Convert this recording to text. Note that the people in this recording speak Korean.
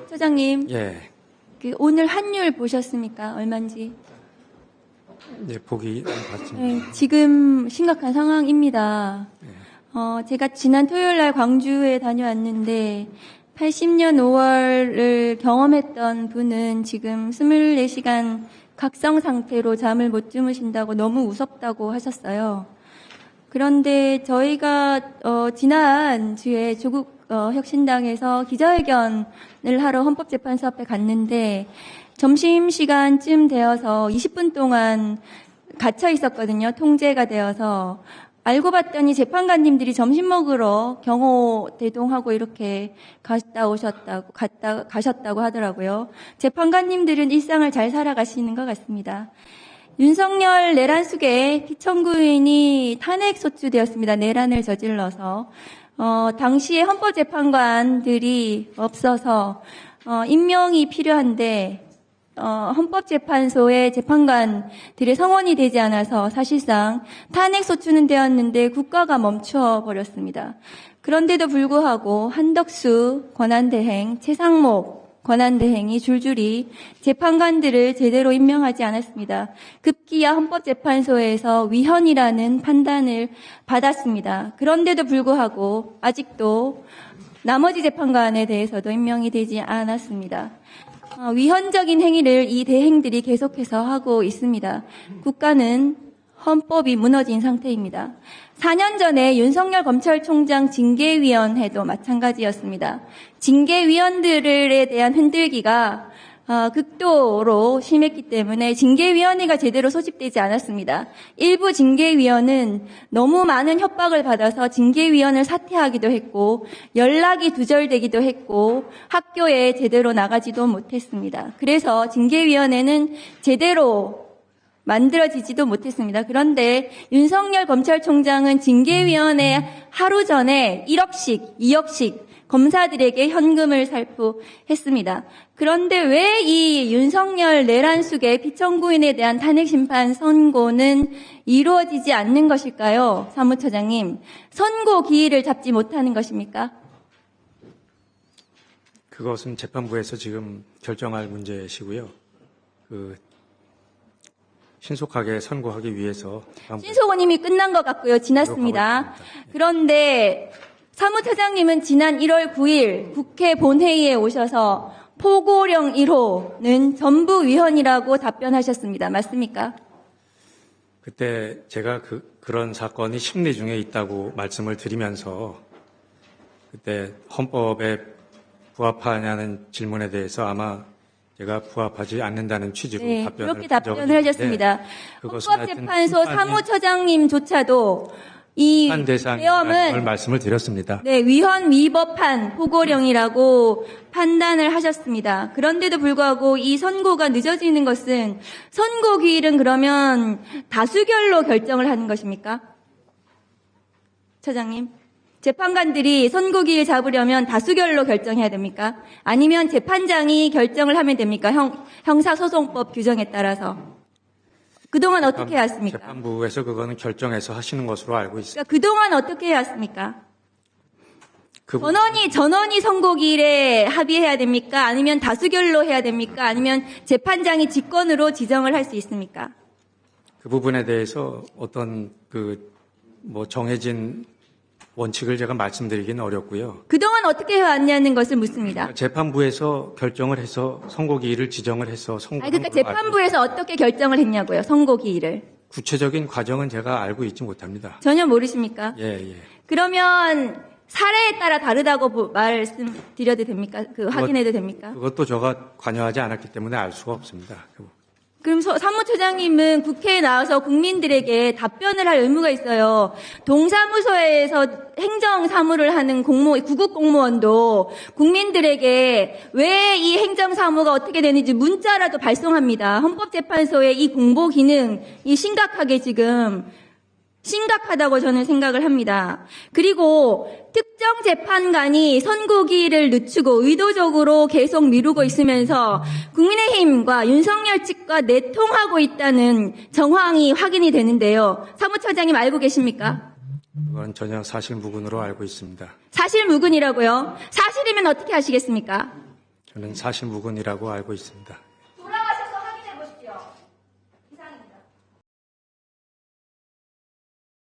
처장님, 예, 오늘 환율 보셨습니까? 얼마인지? 예, 보기 봤습니다. 네, 지금 심각한 상황입니다. 제가 지난 토요일 날 광주에 다녀왔는데 80년 5월을 경험했던 분은 지금 24시간 각성 상태로 잠을 못 주무신다고 너무 무섭다고 하셨어요. 그런데 저희가 지난주에 조국 혁신당에서 기자회견을 하러 헌법재판소 앞에 갔는데 점심시간쯤 되어서 20분 동안 갇혀 있었거든요. 통제가 되어서. 알고 봤더니 재판관님들이 점심 먹으러 경호대동하고 이렇게 가셨다고 하더라고요. 재판관님들은 일상을 잘 살아가시는 것 같습니다. 윤석열 내란숙의 피청구인이 탄핵소추되었습니다. 내란을 저질러서. 당시에 헌법재판관들이 없어서 임명이 필요한데 헌법재판소의 재판관들의 성원이 되지 않아서 사실상 탄핵소추는 되었는데 국가가 멈춰버렸습니다. 그런데도 불구하고 한덕수 권한대행, 최상목 권한대행이 줄줄이 재판관들을 제대로 임명하지 않았습니다. 급기야 헌법재판소에서 위헌이라는 판단을 받았습니다. 그런데도 불구하고 아직도 나머지 재판관에 대해서도 임명이 되지 않았습니다. 위헌적인 행위를 이 대행들이 계속해서 하고 있습니다. 국가는 헌법이 무너진 상태입니다. 4년 전에 윤석열 검찰총장 징계위원회도 마찬가지였습니다. 징계위원들에 대한 흔들기가 극도로 심했기 때문에 징계위원회가 제대로 소집되지 않았습니다. 일부 징계위원은 너무 많은 협박을 받아서 징계위원을 사퇴하기도 했고 연락이 두절되기도 했고 학교에 제대로 나가지도 못했습니다. 그래서 징계위원회는 제대로 만들어지지도 못했습니다. 그런데 윤석열 검찰총장은 징계위원회 하루 전에 1억씩, 2억씩 검사들에게 현금을 살포했습니다. 그런데 왜 이 윤석열 내란숙의 피청구인에 대한 탄핵심판 선고는 이루어지지 않는 것일까요? 사무처장님, 선고 기일을 잡지 못하는 것입니까? 그것은 재판부에서 지금 결정할 문제시고요. 신속하게 선고하기 위해서 신속은 이미 끝난 것 같고요. 지났습니다. 그런데 사무처장님은 지난 1월 9일 국회 본회의에 오셔서 포고령 1호는 전부 위헌이라고 답변하셨습니다. 맞습니까? 그때 제가 그런 사건이 심리 중에 있다고 말씀을 드리면서 그때 헌법에 부합하냐는 질문에 대해서 아마 제가 부합하지 않는다는 취지로 답변을 그렇게 답변을 하셨습니다. 헌법재판소 사무처장님조차도 이 계엄은 말씀을 드렸습니다. 위헌 위법한 포고령이라고 판단을 하셨습니다. 그런데도 불구하고 이 선고가 늦어지는 것은 선고 기일은 그러면 다수결로 결정을 하는 것입니까? 처장님, 재판관들이 선고 기일 잡으려면 다수결로 결정해야 됩니까? 아니면 재판장이 결정을 하면 됩니까? 형사소송법 규정에 따라서. 그동안 어떻게 해왔습니까? 재판부에서 그거는 결정해서 하시는 것으로 알고 있습니다. 그러니까 그동안 어떻게 해왔습니까? 전원이 선고기일에 합의해야 됩니까? 아니면 다수결로 해야 됩니까? 아니면 재판장이 직권으로 지정을 할 수 있습니까? 그 부분에 대해서 어떤 정해진 원칙을 제가 말씀드리기는 어렵고요. 그동안 어떻게 해왔냐는 것을 묻습니다. 재판부에서 결정을 해서 선고기일을 지정을 해서 선고한 그러니까 재판부에서 어떻게 결정을 했냐고요, 선고기일을. 구체적인 과정은 제가 알고 있지 못합니다. 전혀 모르십니까? 예. 그러면 사례에 따라 다르다고 말씀드려도 됩니까? 확인해도 됩니까? 그것도 제가 관여하지 않았기 때문에 알 수가 없습니다. 그럼 사무처장님은 국회에 나와서 국민들에게 답변을 할 의무가 있어요. 동사무소에서 행정사무를 하는 구급 공무원도 국민들에게 왜 이 행정사무가 어떻게 되는지 문자라도 발송합니다. 헌법재판소의 이 공보 기능이 심각하다고 저는 생각을 합니다. 그리고 특정 재판관이 선고기일을 늦추고 의도적으로 계속 미루고 있으면서 국민의힘과 윤석열 측과 내통하고 있다는 정황이 확인이 되는데요. 사무처장님 알고 계십니까? 그건 전혀 사실무근으로 알고 있습니다. 사실무근이라고요? 사실이면 어떻게 하시겠습니까? 저는 사실무근이라고 알고 있습니다.